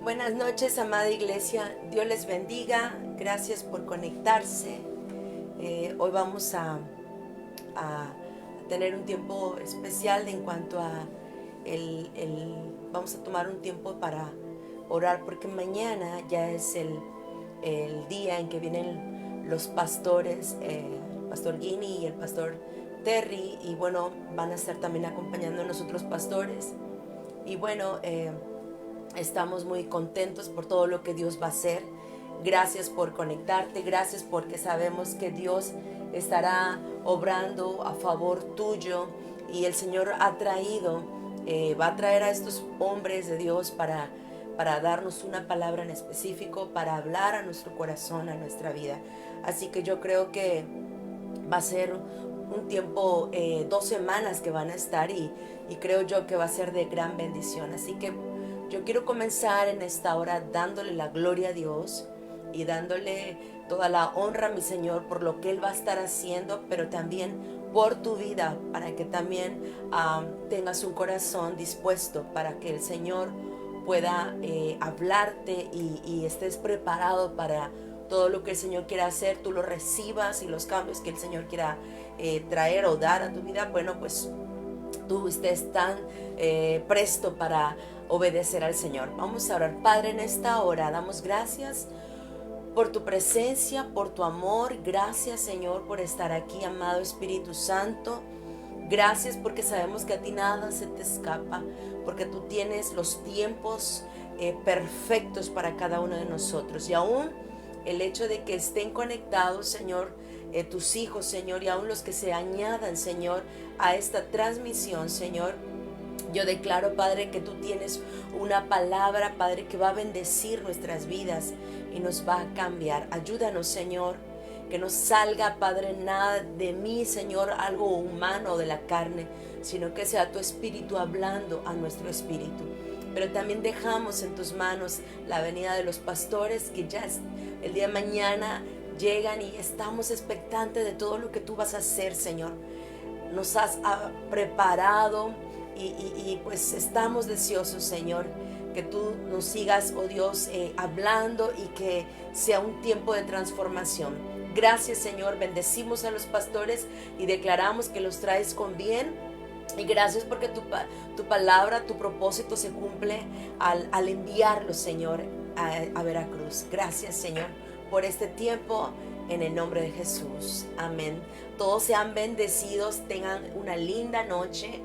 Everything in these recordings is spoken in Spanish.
Buenas noches, amada iglesia. Dios les bendiga. Gracias por conectarse. Hoy vamos a tener un tiempo especial en cuanto a vamos a tomar un tiempo para orar porque mañana ya es el día en que vienen los pastores, el pastor Guini y el pastor Terry, y bueno, van a estar también acompañando a nosotros pastores. Y bueno, estamos muy contentos por todo lo que Dios va a hacer. Gracias por conectarte, gracias porque sabemos que Dios estará obrando a favor tuyo y el Señor va a traer a estos hombres de Dios para darnos una palabra en específico, para hablar a nuestro corazón, a nuestra vida. Así que yo creo que va a ser un tiempo, 2 semanas que van a estar y creo yo que va a ser de gran bendición. Así que yo quiero comenzar en esta hora dándole la gloria a Dios y dándole toda la honra a mi Señor por lo que Él va a estar haciendo, pero también por tu vida, para que también tengas un corazón dispuesto para que el Señor pueda hablarte y estés preparado para todo lo que el Señor quiera hacer, tú lo recibas y los cambios que el Señor quiera traer o dar a tu vida, bueno, pues tú estés tan presto para obedecer al Señor. Vamos a orar. Padre, en esta hora damos gracias por tu presencia, por tu amor. Gracias, Señor, por estar aquí, amado Espíritu Santo. Gracias porque sabemos que a ti nada se te escapa, porque tú tienes los tiempos perfectos para cada uno de nosotros. Y aún el hecho de que estén conectados, Señor, tus hijos, Señor, y aún los que se añadan, Señor, a esta transmisión, Señor, yo declaro, Padre, que tú tienes una palabra, Padre, que va a bendecir nuestras vidas y nos va a cambiar. Ayúdanos, Señor, que no salga, Padre, nada de mí, Señor, algo humano de la carne, sino que sea tu Espíritu hablando a nuestro espíritu. Pero también dejamos en tus manos la venida de los pastores que ya el día de mañana llegan y estamos expectantes de todo lo que tú vas a hacer, Señor. Nos has preparado y pues estamos deseosos, Señor, que tú nos sigas, oh Dios, hablando y que sea un tiempo de transformación. Gracias, Señor, bendecimos a los pastores y declaramos que los traes con bien. Y gracias porque tu palabra, tu propósito se cumple al enviarlos, Señor, a Veracruz. Gracias, Señor, por este tiempo, en el nombre de Jesús. Amén. Todos sean bendecidos, tengan una linda noche.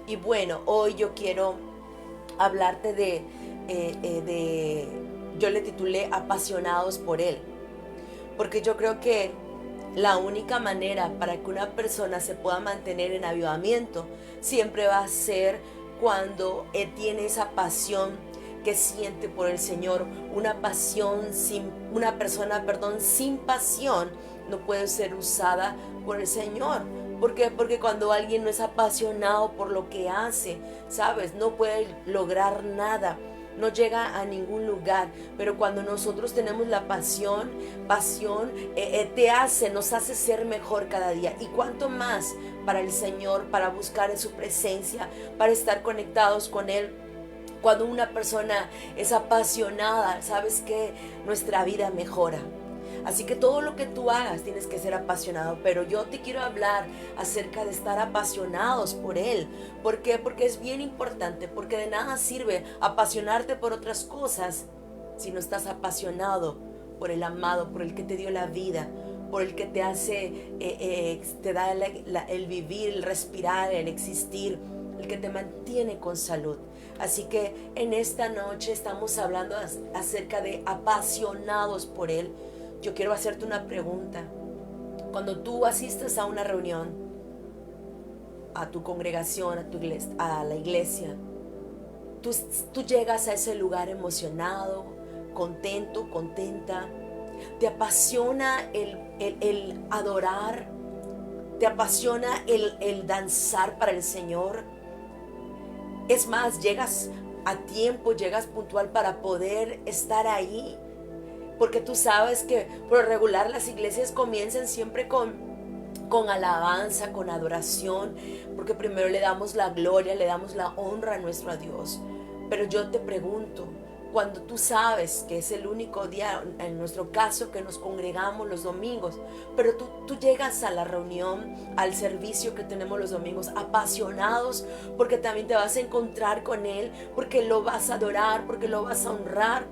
Y bueno, hoy yo quiero hablarte yo le titulé Apasionados por Él. Porque yo creo que la única manera para que una persona se pueda mantener en avivamiento siempre va a ser cuando tiene esa pasión que siente por el Señor. Una persona sin pasión no puede ser usada por el Señor. ¿Por qué? Porque cuando alguien no es apasionado por lo que hace, ¿sabes? No puede lograr nada. No llega a ningún lugar, pero cuando nosotros tenemos la pasión nos hace ser mejor cada día. Y cuanto más para el Señor, para buscar en su presencia, para estar conectados con Él. Cuando una persona es apasionada, ¿sabes qué? Nuestra vida mejora. Así que todo lo que tú hagas tienes que ser apasionado, pero yo te quiero hablar acerca de estar apasionados por Él. ¿Por qué? Porque es bien importante, porque de nada sirve apasionarte por otras cosas si no estás apasionado por el amado, por el que te dio la vida, por el que te hace, te da el vivir, el respirar, el existir, el que te mantiene con salud. Así que en esta noche estamos hablando acerca de apasionados por Él. Yo quiero hacerte una pregunta. Cuando tú asistes a una reunión, a tu congregación, a la iglesia, tú llegas a ese lugar emocionado, contento, contenta. Te apasiona el adorar, te apasiona el danzar para el Señor. Es más, llegas a tiempo, llegas puntual para poder estar ahí. Porque tú sabes que por lo regular las iglesias comienzan siempre con alabanza, con adoración, porque primero le damos la gloria, le damos la honra a nuestro Dios. Pero yo te pregunto, cuando tú sabes que es el único día, en nuestro caso, que nos congregamos los domingos, pero tú llegas a la reunión, al servicio que tenemos los domingos, apasionados, porque también te vas a encontrar con Él, porque lo vas a adorar, porque lo vas a honrar.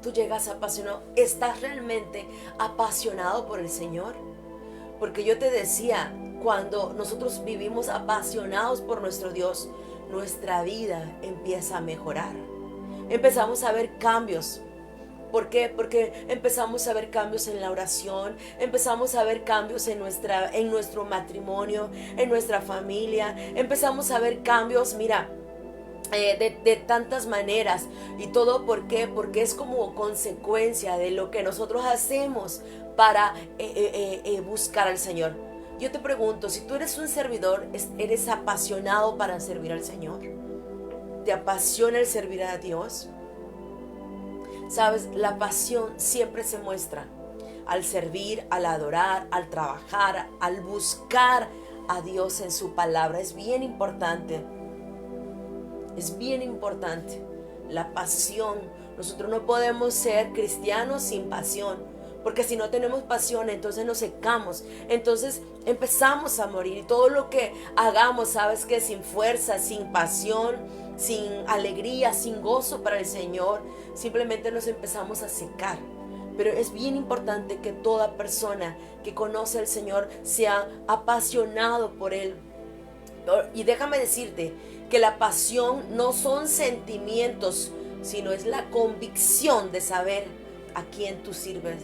Tú llegas apasionado. ¿Estás realmente apasionado por el Señor? Porque yo te decía, cuando nosotros vivimos apasionados por nuestro Dios, nuestra vida empieza a mejorar. Empezamos a ver cambios. ¿Por qué? Porque empezamos a ver cambios en la oración, empezamos a ver cambios en nuestro matrimonio, en nuestra familia, empezamos a ver cambios, mira, de tantas maneras. ¿Y todo por qué? Porque es como consecuencia de lo que nosotros hacemos para buscar al Señor. Yo te pregunto, si tú eres un servidor, ¿eres apasionado para servir al Señor? ¿Te apasiona el servir a Dios? Sabes, la pasión siempre se muestra al servir, al adorar, al trabajar, al buscar a Dios en su palabra. Es bien importante. Es bien importante la pasión. Nosotros no podemos ser cristianos sin pasión. Porque si no tenemos pasión, entonces nos secamos, entonces empezamos a morir. Y todo lo que hagamos, sabes que sin fuerza, sin pasión, sin alegría, sin gozo para el Señor, simplemente nos empezamos a secar. Pero es bien importante que toda persona que conoce al Señor sea apasionado por Él. Y déjame decirte que la pasión no son sentimientos, sino es la convicción de saber a quién tú sirves,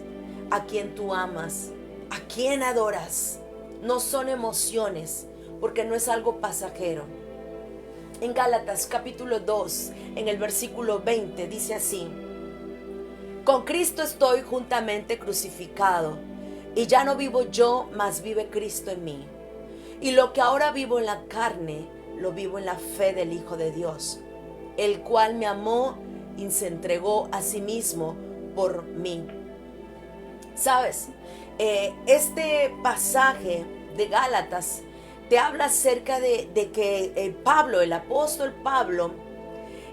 a quién tú amas, a quién adoras. No son emociones, porque no es algo pasajero. En Gálatas capítulo 2, en el versículo 20, dice así: con Cristo estoy juntamente crucificado, y ya no vivo yo, mas vive Cristo en mí. Y lo que ahora vivo en la carne, lo vivo en la fe del Hijo de Dios, el cual me amó y se entregó a sí mismo por mí. ¿Sabes? Este pasaje de Gálatas te habla acerca de que Pablo, el apóstol Pablo,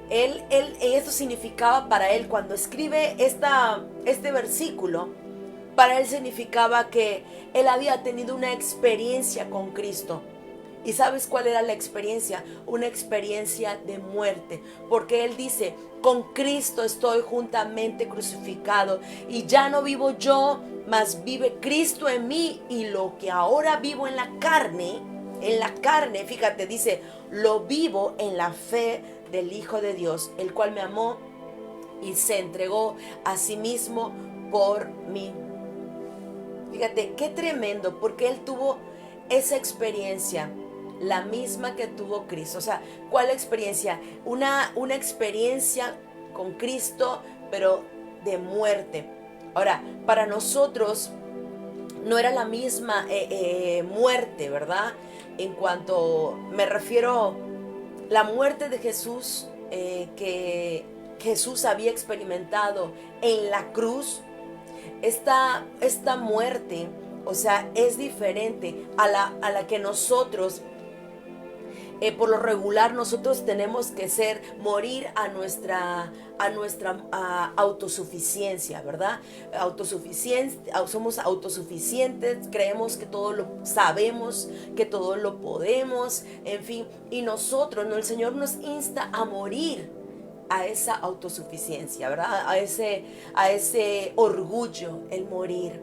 esto significaba para él, cuando escribe este versículo, para él significaba que él había tenido una experiencia con Cristo. ¿Y sabes cuál era la experiencia? Una experiencia de muerte. Porque él dice, con Cristo estoy juntamente crucificado, y ya no vivo yo, mas vive Cristo en mí. Y lo que ahora vivo en la carne, fíjate, dice, lo vivo en la fe del Hijo de Dios, el cual me amó y se entregó a sí mismo por mí. Fíjate, qué tremendo, porque él tuvo esa experiencia, la misma que tuvo Cristo. O sea, ¿cuál experiencia? Una experiencia con Cristo, pero de muerte. Ahora, para nosotros no era la misma muerte, ¿verdad? En cuanto me refiero, la muerte de Jesús, que Jesús había experimentado en la cruz, esta muerte, o sea, es diferente a la que nosotros, por lo regular, nosotros tenemos que morir a nuestra autosuficiencia, ¿verdad? Somos autosuficientes, creemos que todo lo sabemos, que todo lo podemos, en fin, y nosotros, no, el Señor nos insta a morir a esa autosuficiencia, ¿verdad? A ese orgullo, el morir.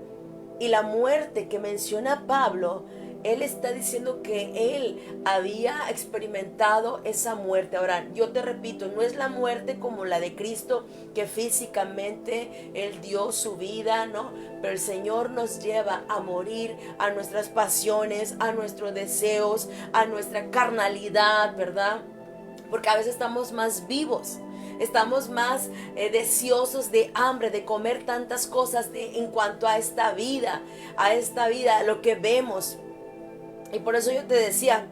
Y la muerte que menciona Pablo, él está diciendo que él había experimentado esa muerte. Ahora, yo te repito, no es la muerte como la de Cristo, que físicamente él dio su vida, ¿no? Pero el Señor nos lleva a morir a nuestras pasiones, a nuestros deseos, a nuestra carnalidad, ¿verdad? Porque a veces estamos más vivos, estamos más deseosos de hambre, de comer tantas cosas en cuanto a esta vida, lo que vemos. Y por eso yo te decía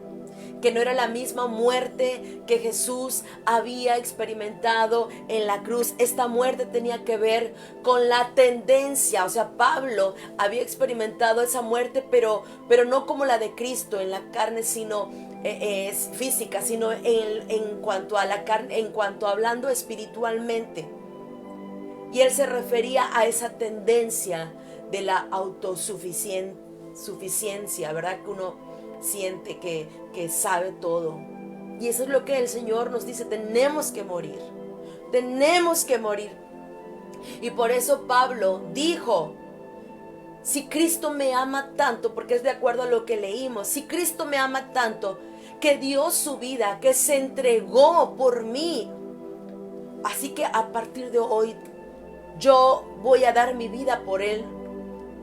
que no era la misma muerte que Jesús había experimentado en la cruz. Esta muerte tenía que ver con la tendencia. O sea, Pablo había experimentado esa muerte, pero no como la de Cristo en la carne, sino es física, sino en cuanto a la carne, en cuanto a hablando espiritualmente. Y él se refería a esa tendencia de la autosuficiencia, ¿verdad? Que uno siente que sabe todo. Y eso es lo que el Señor nos dice, tenemos que morir. Tenemos que morir. Y por eso Pablo dijo, si Cristo me ama tanto, porque es de acuerdo a lo que leímos, si Cristo me ama tanto, que dio su vida, que se entregó por mí, así que a partir de hoy yo voy a dar mi vida por Él.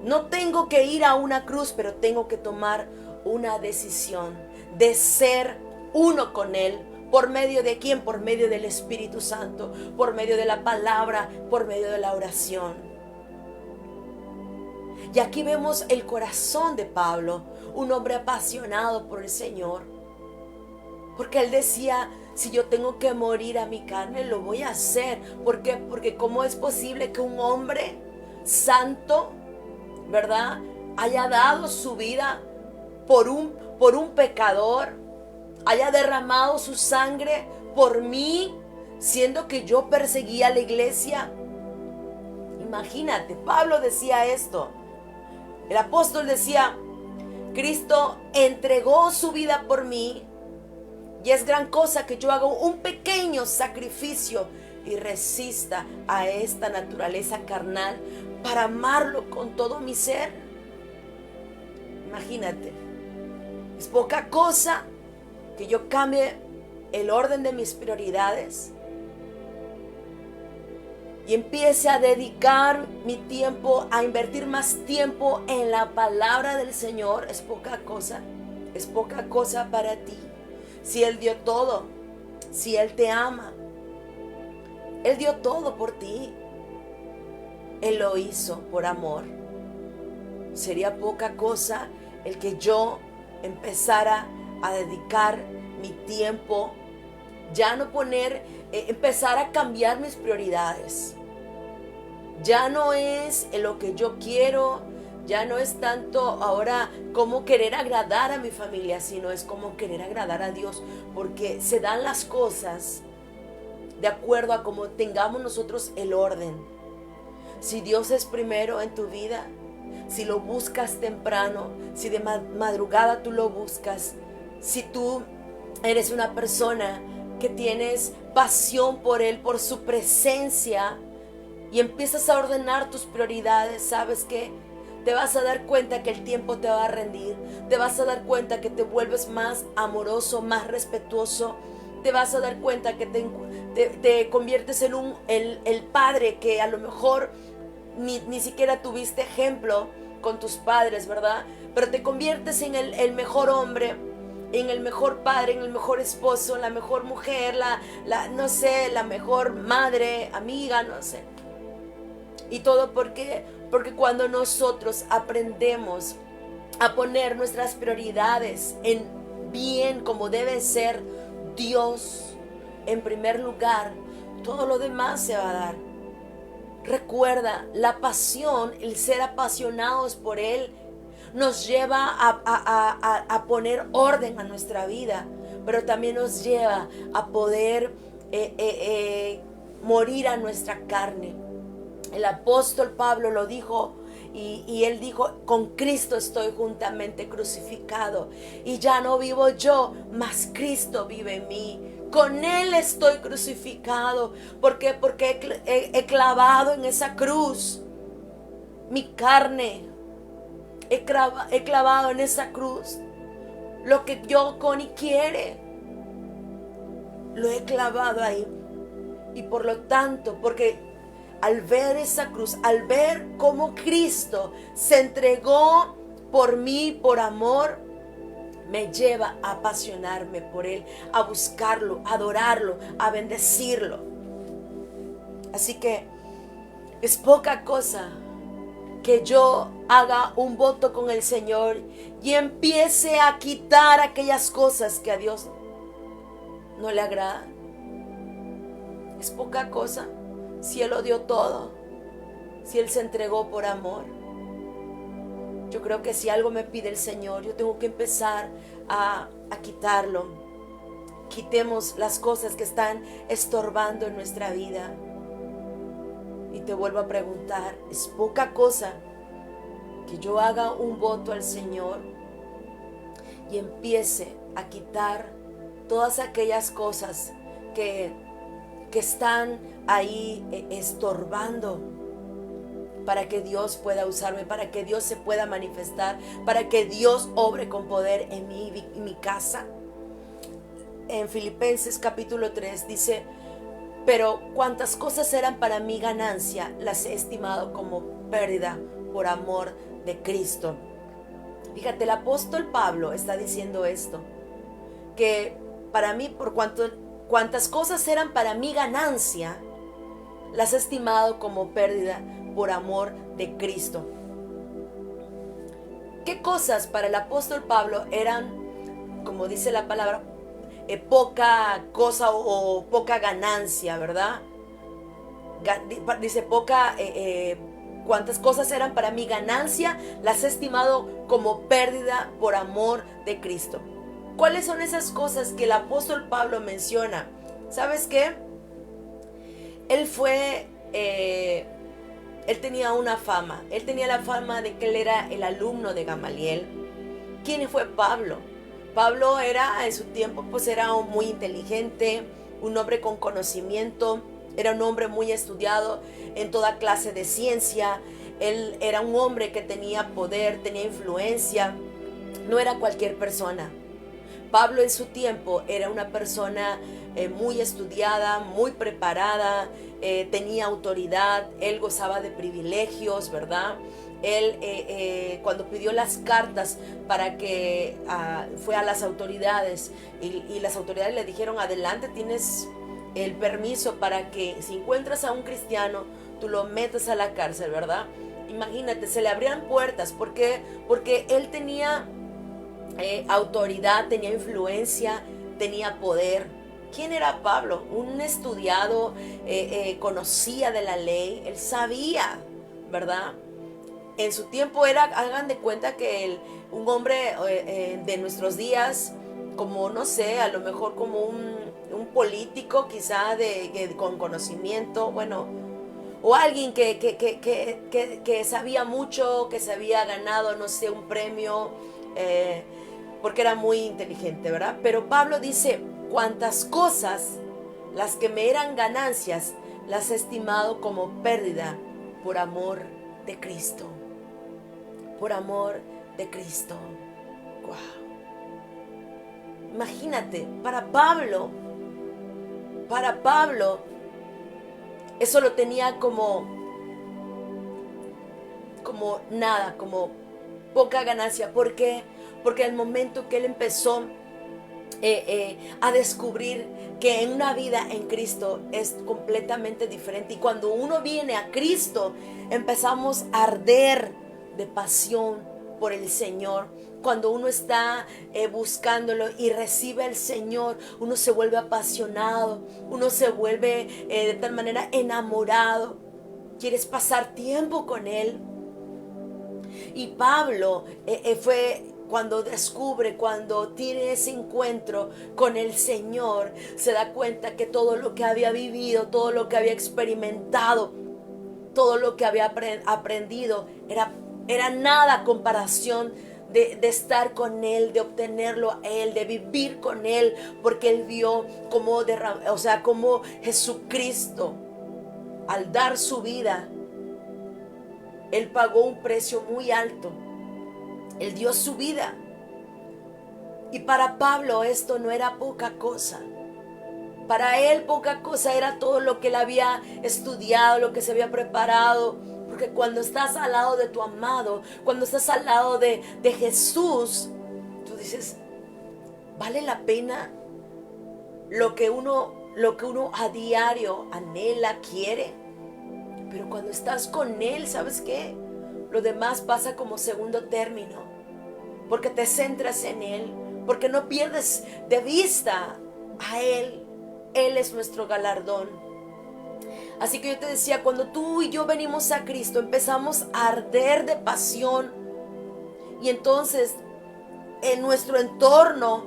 No tengo que ir a una cruz, pero tengo que tomar una decisión de ser uno con Él. ¿Por medio de quién? Por medio del Espíritu Santo, por medio de la palabra, por medio de la oración. Y aquí vemos el corazón de Pablo, un hombre apasionado por el Señor. Porque él decía, si yo tengo que morir a mi carne, lo voy a hacer. ¿Por qué? Porque ¿cómo es posible que un hombre santo, ¿verdad?, haya dado su vida por un pecador, haya derramado su sangre por mí, siendo que yo perseguía a la iglesia? Imagínate, Pablo decía esto. El apóstol decía, Cristo entregó su vida por mí, y es gran cosa que yo haga un pequeño sacrificio y resista a esta naturaleza carnal para amarlo con todo mi ser. Imagínate, es poca cosa que yo cambie el orden de mis prioridades y empiece a dedicar mi tiempo, a invertir más tiempo en la palabra del Señor. Es poca cosa para ti. Si Él dio todo, si Él te ama, Él dio todo por ti. Él lo hizo por amor. Sería poca cosa el que yo empezara a dedicar mi tiempo, ya no empezar a cambiar mis prioridades. Ya no es lo que yo quiero, ya no es tanto ahora como querer agradar a mi familia, sino es como querer agradar a Dios, porque se dan las cosas de acuerdo a cómo tengamos nosotros el orden. Si Dios es primero en tu vida, si lo buscas temprano, si de madrugada tú lo buscas, si tú eres una persona que tienes pasión por Él, por su presencia, y empiezas a ordenar tus prioridades, ¿sabes qué? Te vas a dar cuenta que el tiempo te va a rendir, te vas a dar cuenta que te vuelves más amoroso, más respetuoso, te vas a dar cuenta que te conviertes en el padre que a lo mejor ni siquiera tuviste ejemplo con tus padres, ¿verdad? Pero te conviertes en el mejor hombre, en el mejor padre, en el mejor esposo, la mejor mujer, no sé, la mejor madre, amiga, no sé. Y todo porque cuando nosotros aprendemos a poner nuestras prioridades en bien como debe ser Dios en primer lugar, todo lo demás se va a dar. Recuerda, la pasión, el ser apasionados por Él, nos lleva a poner orden a nuestra vida, pero también nos lleva a poder morir a nuestra carne. El apóstol Pablo lo dijo y él dijo, con Cristo estoy juntamente crucificado y ya no vivo yo, mas Cristo vive en mí. Con Él estoy crucificado. ¿Por qué? Porque he clavado en esa cruz mi carne. He clavado en esa cruz lo que yo, Connie, quiere. Lo he clavado ahí. Y por lo tanto, porque al ver esa cruz, al ver cómo Cristo se entregó por mí, por amor, me lleva a apasionarme por Él, a buscarlo, a adorarlo, a bendecirlo. Así que es poca cosa que yo haga un voto con el Señor y empiece a quitar aquellas cosas que a Dios no le agradan. Es poca cosa si Él lo dio todo, si Él se entregó por amor. Yo creo que si algo me pide el Señor, yo tengo que empezar a quitarlo. Quitemos las cosas que están estorbando en nuestra vida. Y te vuelvo a preguntar, ¿es poca cosa que yo haga un voto al Señor y empiece a quitar todas aquellas cosas que están ahí estorbando, para que Dios pueda usarme, para que Dios se pueda manifestar, para que Dios obre con poder en mi casa? En Filipenses capítulo 3 dice: pero cuantas cosas eran para mí ganancia, las he estimado como pérdida por amor de Cristo. Fíjate, el apóstol Pablo está diciendo esto, que para mí, cuantas cosas eran para mí ganancia, las he estimado como pérdida por amor de Cristo. ¿Qué cosas para el apóstol Pablo eran, como dice la palabra, poca cosa o poca ganancia, verdad? Dice cuántas cosas eran para mi ganancia, las he estimado como pérdida por amor de Cristo. ¿Cuáles son esas cosas que el apóstol Pablo menciona? ¿Sabes qué? Él tenía una fama. Él tenía la fama de que él era el alumno de Gamaliel. ¿Quién fue Pablo? Pablo era, en su tiempo, pues era muy inteligente, un hombre con conocimiento, era un hombre muy estudiado en toda clase de ciencia. Él era un hombre que tenía poder, tenía influencia, no era cualquier persona. Pablo en su tiempo era una persona muy estudiada, muy preparada, tenía autoridad, él gozaba de privilegios, ¿verdad? Él cuando pidió las cartas para que fue a las autoridades y las autoridades le dijeron: adelante, tienes el permiso para que si encuentras a un cristiano tú lo metas a la cárcel, ¿verdad? Imagínate, se le abrían puertas. ¿Por qué? Porque él tenía autoridad, tenía influencia, tenía poder. ¿Quién era Pablo? Un estudiado, conocía de la ley, él sabía, ¿verdad? En su tiempo era, hagan de cuenta que un hombre de nuestros días, como no sé, a lo mejor como un político quizá con conocimiento, bueno, o alguien que sabía mucho, que se había ganado, no sé, un premio, porque era muy inteligente, ¿verdad? Pero Pablo dice: cuantas cosas, las que me eran ganancias, las he estimado como pérdida por amor de Cristo. Por amor de Cristo. Wow. Imagínate, para Pablo, eso lo tenía como nada, como poca ganancia. ¿Por qué? Porque al momento que él empezó a descubrir que en una vida en Cristo es completamente diferente, y cuando uno viene a Cristo empezamos a arder de pasión por el Señor. Cuando uno está buscándolo y recibe al Señor, uno se vuelve apasionado, uno se vuelve de tal manera enamorado. Quieres pasar tiempo con Él. Y Pablo fue cuando descubre, cuando tiene ese encuentro con el Señor, se da cuenta que todo lo que había vivido, todo lo que había experimentado, todo lo que había aprendido era nada a comparación de estar con Él, de obtenerlo a Él, de vivir con Él, porque Él vio cómo Jesucristo, al dar su vida, Él pagó un precio muy alto. Él dio su vida. Y para Pablo esto no era poca cosa. Para él poca cosa era todo lo que él había estudiado, lo que se había preparado. Porque cuando estás al lado de tu amado, cuando estás al lado de Jesús, tú dices: ¿vale la pena lo que uno a diario anhela, quiere? Pero cuando estás con Él, ¿sabes qué? Lo demás pasa como segundo término, porque te centras en Él, porque no pierdes de vista a Él. Él es nuestro galardón. Así que yo te decía, cuando tú y yo venimos a Cristo, empezamos a arder de pasión Y entonces en nuestro entorno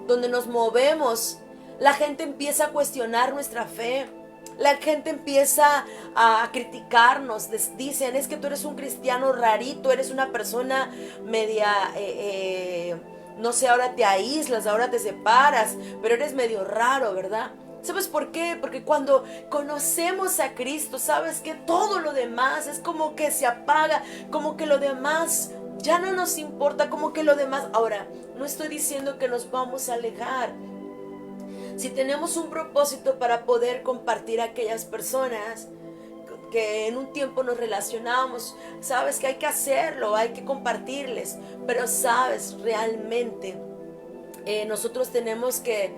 donde nos movemos, la gente empieza a cuestionar nuestra fe. La gente empieza a criticarnos. Dicen, es que tú eres un cristiano rarito, eres una persona media, no sé, ahora te aíslas, ahora te separas, pero eres medio raro, ¿verdad? ¿Sabes por qué? Porque cuando conocemos a Cristo, sabes que todo lo demás es como que se apaga, como que lo demás ya no nos importa, como que lo demás. Ahora, no estoy diciendo que nos vamos a alejar. Si tenemos un propósito para poder compartir a aquellas personas que en un tiempo nos relacionábamos, sabes que hay que hacerlo, hay que compartirles, pero sabes, realmente nosotros tenemos que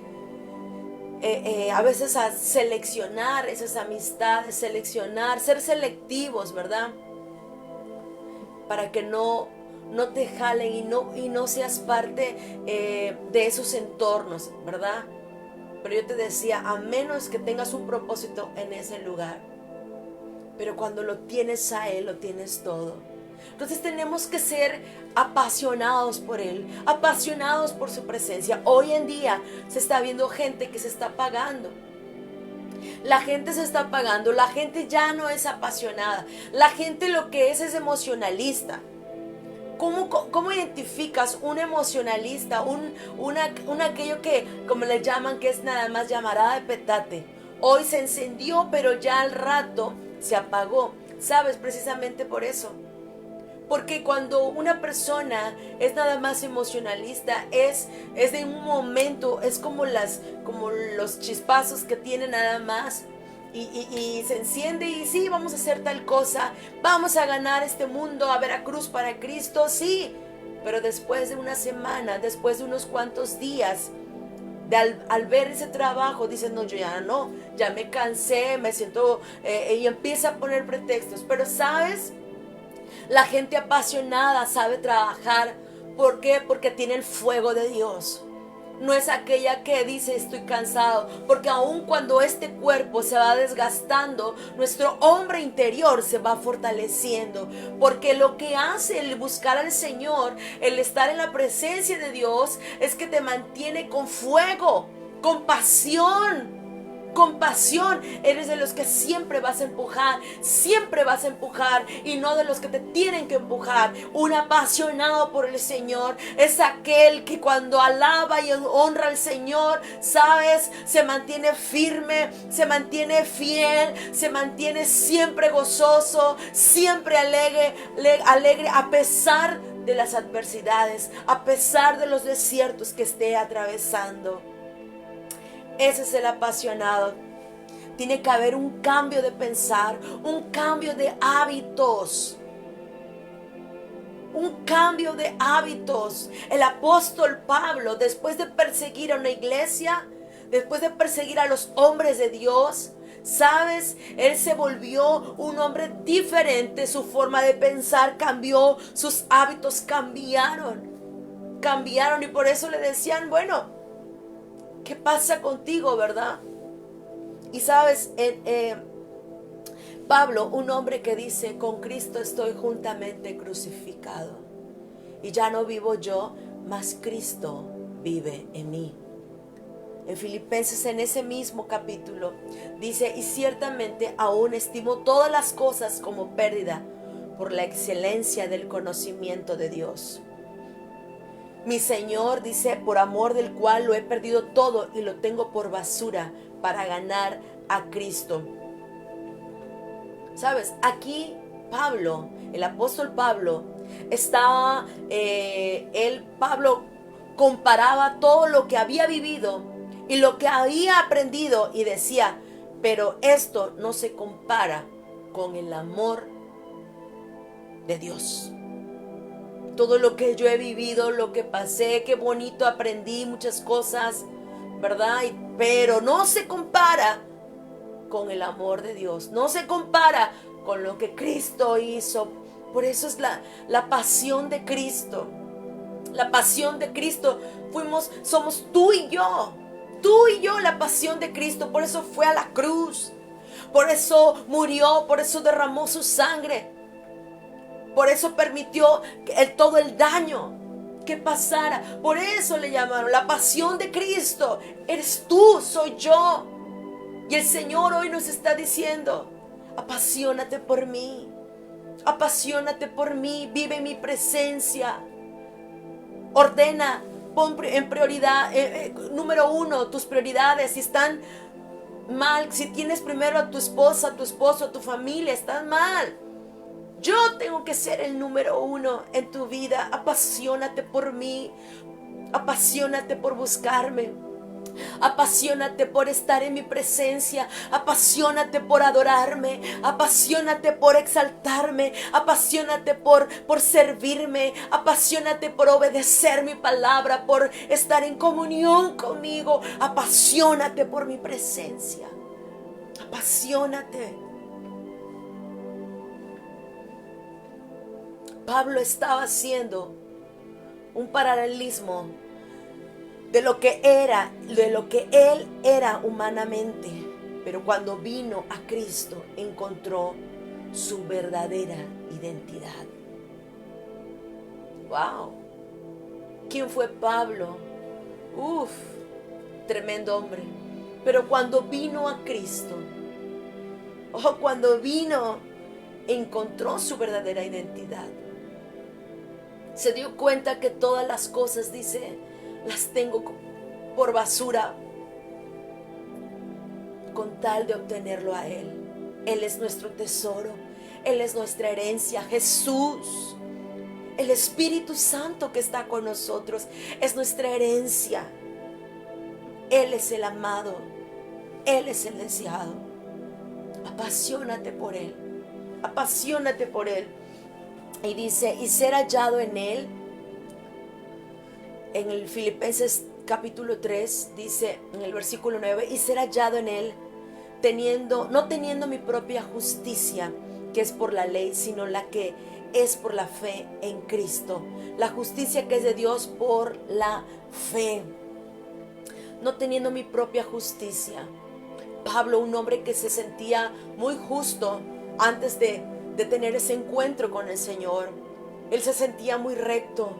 a veces a seleccionar esas amistades, ser selectivos, ¿verdad? Para que no te jalen y no seas parte de esos entornos, ¿verdad? Pero yo te decía, a menos que tengas un propósito en ese lugar. Pero cuando lo tienes a Él, lo tienes todo. Entonces tenemos que ser apasionados por Él, apasionados por su presencia. Hoy en día se está viendo gente que se está apagando. La gente se está apagando, la gente ya no es apasionada. La gente lo que es emocionalista. ¿Cómo identificas un emocionalista, un aquello que, como le llaman, que es nada más llamarada de petate? Hoy se encendió, pero ya al rato se apagó. ¿Sabes? Precisamente por eso. Porque cuando una persona es nada más emocionalista, es de un momento, es como los chispazos que tiene nada más. Y se enciende y sí, vamos a hacer tal cosa, vamos a ganar este mundo, a Veracruz para Cristo, sí. Pero después de una semana, después de unos cuantos días, al ver ese trabajo, dicen, no, yo ya no, ya me cansé, me siento, y empieza a poner pretextos. Pero ¿sabes? La gente apasionada sabe trabajar. ¿Por qué? Porque tiene el fuego de Dios. No es aquella que dice estoy cansado, porque aun cuando este cuerpo se va desgastando, nuestro hombre interior se va fortaleciendo, porque lo que hace el buscar al Señor, el estar en la presencia de Dios, es que te mantiene con fuego, con pasión. Con pasión, eres de los que siempre vas a empujar y no de los que te tienen que empujar. Un apasionado por el Señor es aquel que cuando alaba y honra al Señor, sabes, se mantiene firme, se mantiene fiel, se mantiene siempre gozoso, siempre alegre a pesar de las adversidades, a pesar de los desiertos que esté atravesando. Ese es el apasionado. Tiene que haber un cambio de pensar, un cambio de hábitos. Un cambio de hábitos. El apóstol Pablo, después de perseguir a una iglesia, después de perseguir a los hombres de Dios, ¿sabes? Él se volvió un hombre diferente. Su forma de pensar cambió, sus hábitos cambiaron. Y por eso le decían, bueno, ¿qué pasa contigo, verdad? Y sabes, Pablo, un hombre que dice, con Cristo estoy juntamente crucificado. Y ya no vivo yo, mas Cristo vive en mí. En Filipenses, en ese mismo capítulo, dice, y ciertamente aún estimo todas las cosas como pérdida por la excelencia del conocimiento de Dios. Mi Señor, dice, por amor del cual lo he perdido todo y lo tengo por basura para ganar a Cristo. ¿Sabes? Aquí Pablo, el apóstol Pablo, Pablo comparaba todo lo que había vivido y lo que había aprendido y decía, pero esto no se compara con el amor de Dios. Todo lo que yo he vivido, lo que pasé, qué bonito, aprendí muchas cosas, ¿verdad? Pero no se compara con el amor de Dios. No se compara con lo que Cristo hizo. Por eso es la pasión de Cristo. La pasión de Cristo. Somos tú y yo. Tú y yo, la pasión de Cristo. Por eso fue a la cruz. Por eso murió. Por eso derramó su sangre. Por eso permitió todo el daño que pasara. Por eso le llamaron la pasión de Cristo. Eres tú, soy yo. Y el Señor hoy nos está diciendo, apasionate por mí. Apasionate por mí. Vive en mi presencia. Ordena, pon en prioridad, número uno, tus prioridades. Si están mal, si tienes primero a tu esposa, a tu esposo, a tu familia, están mal. Yo tengo que ser el número uno en tu vida. Apasionate por mí. Apasionate por buscarme. Apasionate por estar en mi presencia. Apasionate por adorarme. Apasionate por exaltarme. Apasionate por servirme. Apasionate por obedecer mi palabra, por estar en comunión conmigo. Apasionate por mi presencia. Apasionate. Pablo estaba haciendo un paralelismo de lo que él era humanamente, pero cuando vino a Cristo encontró su verdadera identidad. Wow. ¿Quién fue Pablo? Tremendo hombre. Pero cuando vino a Cristo, encontró su verdadera identidad. Se dio cuenta que todas las cosas, dice, las tengo por basura con tal de obtenerlo a Él. Él es nuestro tesoro. Él es nuestra herencia. Jesús, el Espíritu Santo que está con nosotros, es nuestra herencia. Él es el amado. Él es el deseado. Apasionate por Él. Apasionate por Él. Y dice, y ser hallado en Él. En el Filipenses capítulo 3 dice en el versículo 9, y ser hallado en Él, no teniendo mi propia justicia, que es por la ley, sino la que es por la fe en Cristo. La justicia que es de Dios por la fe. No teniendo mi propia justicia. Pablo, un hombre que se sentía muy justo antes de tener ese encuentro con el Señor. Él se sentía muy recto,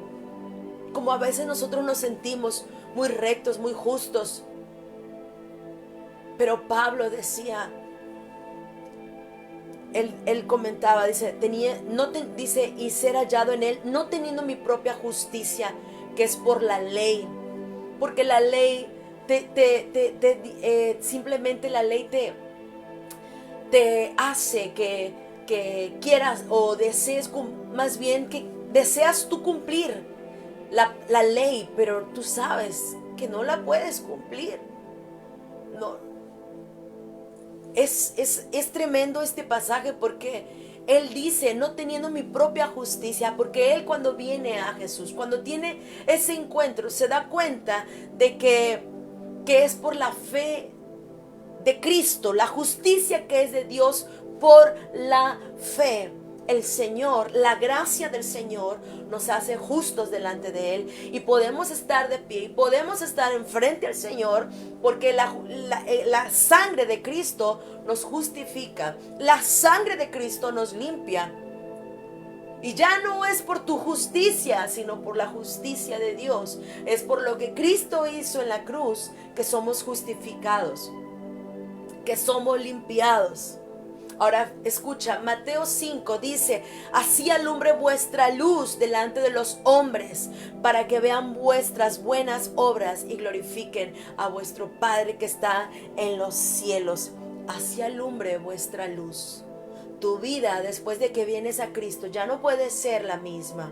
como a veces nosotros nos sentimos muy rectos, muy justos. Pero Pablo decía, él comentaba, dice, y ser hallado en Él, no teniendo mi propia justicia, que es por la ley. Porque la ley simplemente la ley te hace que quieras o desees, más bien que deseas tú cumplir la ley, pero tú sabes que no la puedes cumplir. No. Es tremendo este pasaje porque él dice, no teniendo mi propia justicia, porque él cuando viene a Jesús, cuando tiene ese encuentro, se da cuenta de que es por la fe de Cristo, la justicia que es de Dios por la fe. El Señor, la gracia del Señor nos hace justos delante de Él y podemos estar de pie y podemos estar enfrente al Señor porque la sangre de Cristo nos justifica, la sangre de Cristo nos limpia. Y ya no es por tu justicia, sino por la justicia de Dios. Es por lo que Cristo hizo en la cruz que somos justificados, que somos limpiados. Ahora escucha, Mateo 5 dice, así alumbre vuestra luz delante de los hombres, para que vean vuestras buenas obras y glorifiquen a vuestro Padre que está en los cielos. Así alumbre vuestra luz. Tu vida después de que vienes a Cristo ya no puede ser la misma.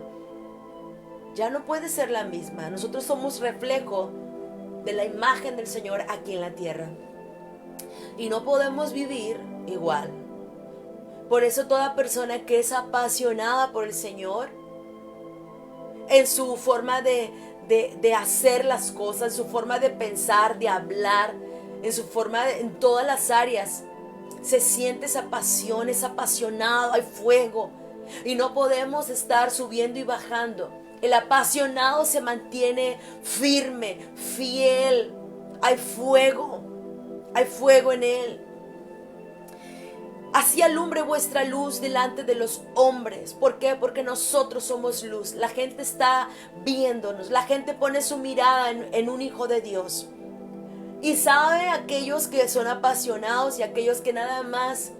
Ya no puede ser la misma. Nosotros somos reflejo de la imagen del Señor aquí en la tierra. Y no podemos vivir igual. Por eso toda persona que es apasionada por el Señor, en su forma de hacer las cosas, en su forma de pensar, de hablar, en todas las áreas, se siente esa pasión, es apasionado, hay fuego. Y no podemos estar subiendo y bajando. El apasionado se mantiene firme, fiel. Hay fuego en él. Así alumbre vuestra luz delante de los hombres. ¿Por qué? Porque nosotros somos luz. La gente está viéndonos. La gente pone su mirada en un hijo de Dios. Y sabe aquellos que son apasionados y aquellos que nada más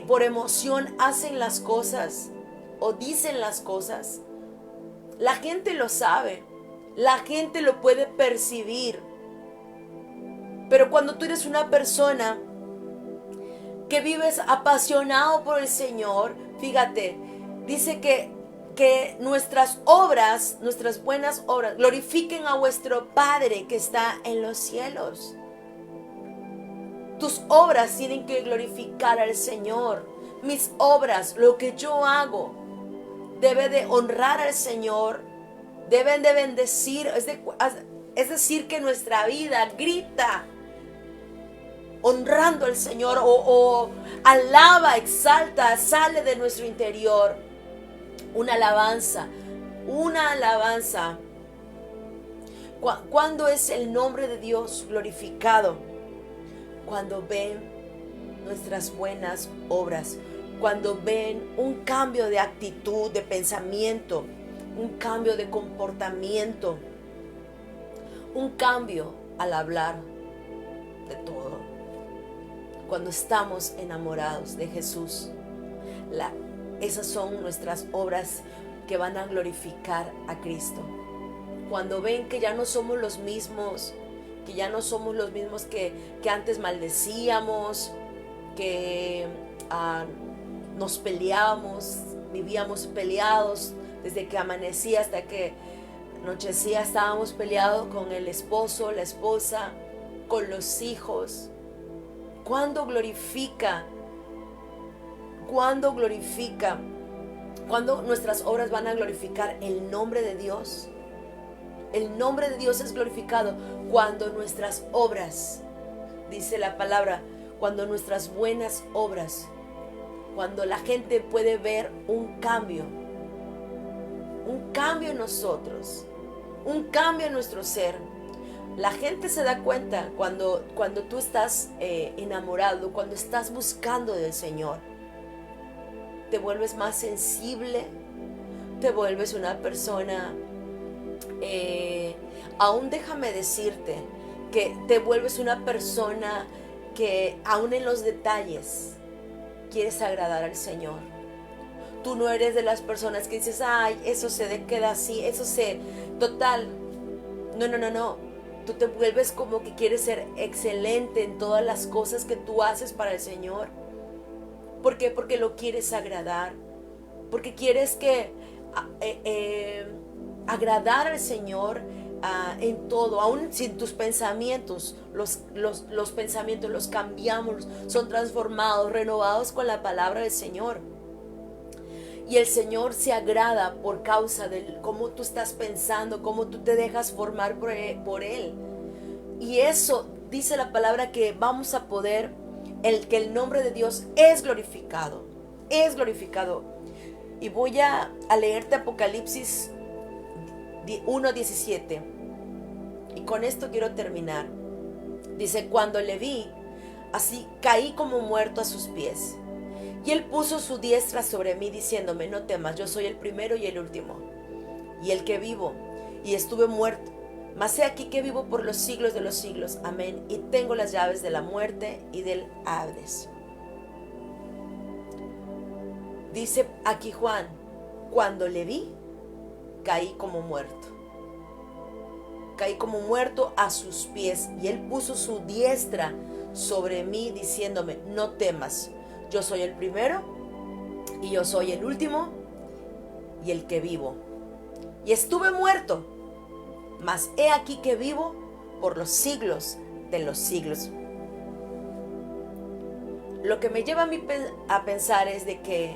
por emoción hacen las cosas o dicen las cosas. La gente lo sabe. La gente lo puede percibir. Pero cuando tú eres una persona que vives apasionado por el Señor, fíjate, dice que nuestras obras, nuestras buenas obras, glorifiquen a vuestro Padre que está en los cielos. Tus obras tienen que glorificar al Señor. Mis obras, lo que yo hago, debe de honrar al Señor, deben de bendecir, es decir, que nuestra vida grita honrando al Señor o alaba, exalta, sale de nuestro interior una alabanza, una alabanza. ¿Cuándo es el nombre de Dios glorificado? Cuando ven nuestras buenas obras, cuando ven un cambio de actitud, de pensamiento, un cambio de comportamiento, un cambio al hablar de todo. Cuando estamos enamorados de Jesús, esas son nuestras obras que van a glorificar a Cristo. Cuando ven que ya no somos los mismos, que ya no somos los mismos que antes maldecíamos, que nos peleábamos, vivíamos peleados, desde que amanecía hasta que anochecía estábamos peleados con el esposo, la esposa, con los hijos. ¿Cuándo glorifica? ¿Cuándo glorifica? ¿Cuándo nuestras obras van a glorificar el nombre de Dios? El nombre de Dios es glorificado cuando nuestras obras, dice la palabra, cuando nuestras buenas obras, cuando la gente puede ver un cambio en nosotros, un cambio en nuestro ser. La gente se da cuenta cuando tú estás enamorado, cuando estás buscando del Señor. Te vuelves más sensible, te vuelves una persona, aún déjame decirte, que te vuelves una persona que aún en los detalles quieres agradar al Señor. Tú no eres de las personas que dices, ay, eso se queda así, total. No. Tú te vuelves como que quieres ser excelente en todas las cosas que tú haces para el Señor. ¿Por qué? Porque lo quieres agradar. Porque quieres agradar al Señor en todo. Aún sin tus pensamientos, los pensamientos los cambiamos, son transformados, renovados con la palabra del Señor. Y el Señor se agrada por causa de cómo tú estás pensando, cómo tú te dejas formar por Él. Y eso dice la palabra que vamos a poder, que el nombre de Dios es glorificado. Es glorificado. Y voy a leerte Apocalipsis 1:17. Y con esto quiero terminar. Dice, cuando le vi, así caí como muerto a sus pies. Y él puso su diestra sobre mí diciéndome, no temas, yo soy el primero y el último, y el que vivo, y estuve muerto. Mas he aquí que vivo por los siglos de los siglos. Amén. Y tengo las llaves de la muerte y del Hades. Dice aquí Juan, cuando le vi, caí como muerto. Caí como muerto a sus pies. Y él puso su diestra sobre mí diciéndome, no temas. Yo soy el primero y yo soy el último y el que vivo. Y estuve muerto, mas he aquí que vivo por los siglos de los siglos. Lo que me lleva a mí a pensar es de que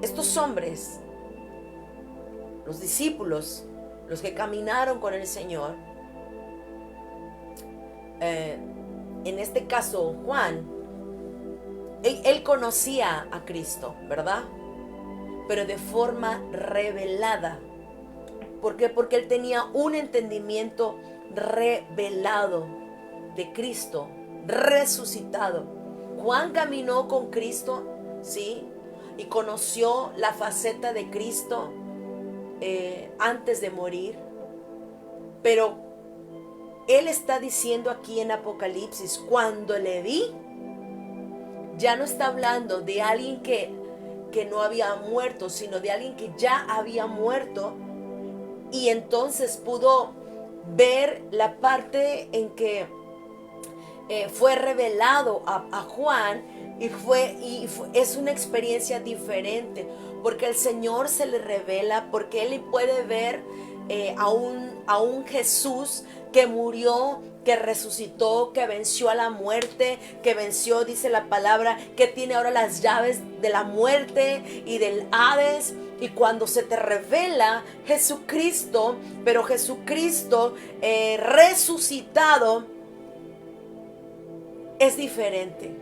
estos hombres, los discípulos, los que caminaron con el Señor, en este caso Juan, él conocía a Cristo, ¿verdad? Pero de forma revelada. ¿Por qué? Porque él tenía un entendimiento revelado de Cristo, resucitado. Juan caminó con Cristo, ¿sí? Y conoció la faceta de Cristo antes de morir. Pero él está diciendo aquí en Apocalipsis, cuando le vi, ya no está hablando de alguien que no había muerto, sino de alguien que ya había muerto. Y entonces pudo ver la parte en que fue revelado a Juan, es una experiencia diferente, porque el Señor se le revela, porque él puede ver a un Jesús que murió, que resucitó, que venció a la muerte, que venció, dice la palabra, que tiene ahora las llaves de la muerte y del Hades. Y cuando se te revela Jesucristo, pero Jesucristo resucitado, es diferente.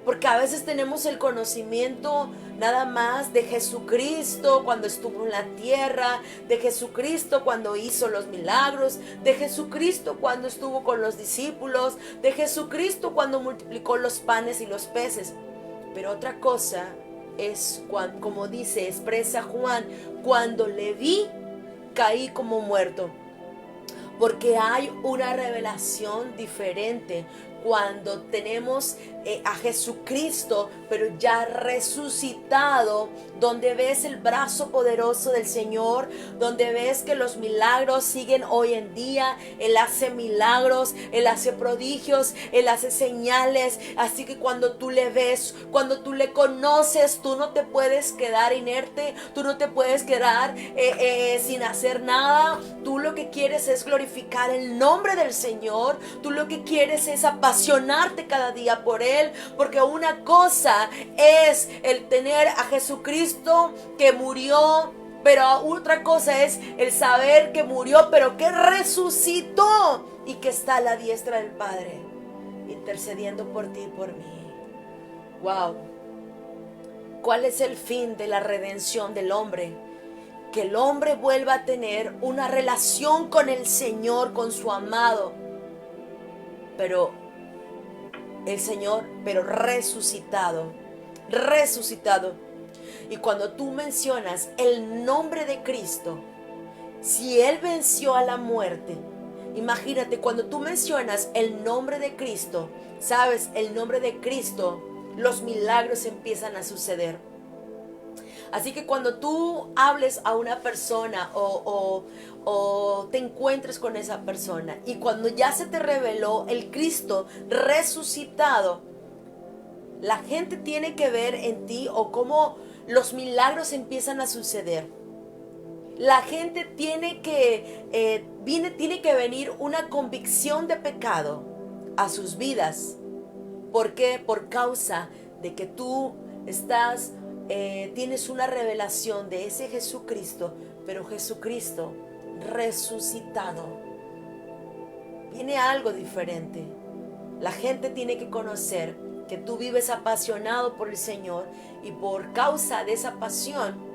Porque a veces tenemos el conocimiento nada más de Jesucristo cuando estuvo en la tierra, de Jesucristo cuando hizo los milagros, de Jesucristo cuando estuvo con los discípulos, de Jesucristo cuando multiplicó los panes y los peces. Pero otra cosa es, como dice, expresa Juan, cuando le vi, caí como muerto. Porque hay una revelación diferente cuando tenemos a Jesucristo, pero ya resucitado, donde ves el brazo poderoso del Señor, donde ves que los milagros siguen hoy en día. Él hace milagros, Él hace prodigios, Él hace señales. Así que cuando tú le ves, cuando tú le conoces, tú no te puedes quedar inerte, tú no te puedes quedar sin hacer nada. Tú lo que quieres es glorificar el nombre del Señor. Tú lo que quieres es apasionarte cada día por Él, porque una cosa es el tener a Jesucristo que murió, pero otra cosa es el saber que murió, pero que resucitó y que está a la diestra del Padre, intercediendo por ti y por mí. Wow. ¿Cuál es el fin de la redención del hombre? Que el hombre vuelva a tener una relación con el Señor, con su amado. Pero el Señor, pero resucitado. Y cuando tú mencionas el nombre de Cristo, si Él venció a la muerte, imagínate, cuando tú mencionas el nombre de Cristo, sabes, el nombre de Cristo, los milagros empiezan a suceder. Así que cuando tú hables a una persona o te encuentres con esa persona, y cuando ya se te reveló el Cristo resucitado, la gente tiene que ver en ti o cómo los milagros empiezan a suceder. La gente tiene que venir una convicción de pecado a sus vidas. ¿Por qué? Por causa de que tú tienes una revelación de ese Jesucristo, pero Jesucristo resucitado. Viene algo diferente. La gente tiene que conocer que tú vives apasionado por el Señor, y por causa de esa pasión,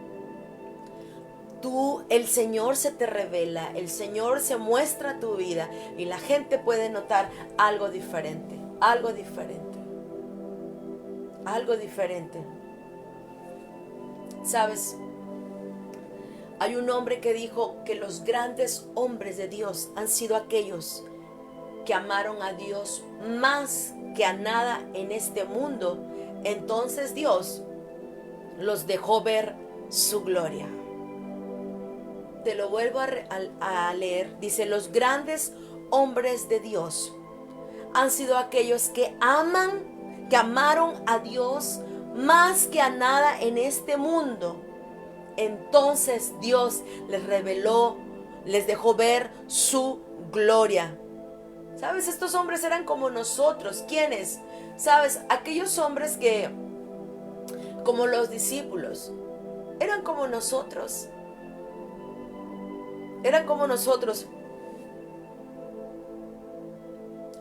el Señor se te revela, el Señor se muestra a tu vida, y la gente puede notar algo diferente, algo diferente, algo diferente. ¿Sabes? Hay un hombre que dijo que los grandes hombres de Dios han sido aquellos que amaron a Dios más que a nada en este mundo. Entonces Dios los dejó ver su gloria. Te lo vuelvo a leer. Dice, los grandes hombres de Dios han sido aquellos que amaron a Dios más que a nada en este mundo. Entonces Dios les reveló, les dejó ver su gloria. ¿Sabes? Estos hombres eran como nosotros. ¿Quiénes? ¿Sabes? Aquellos hombres que, como los discípulos, eran como nosotros. Eran como nosotros.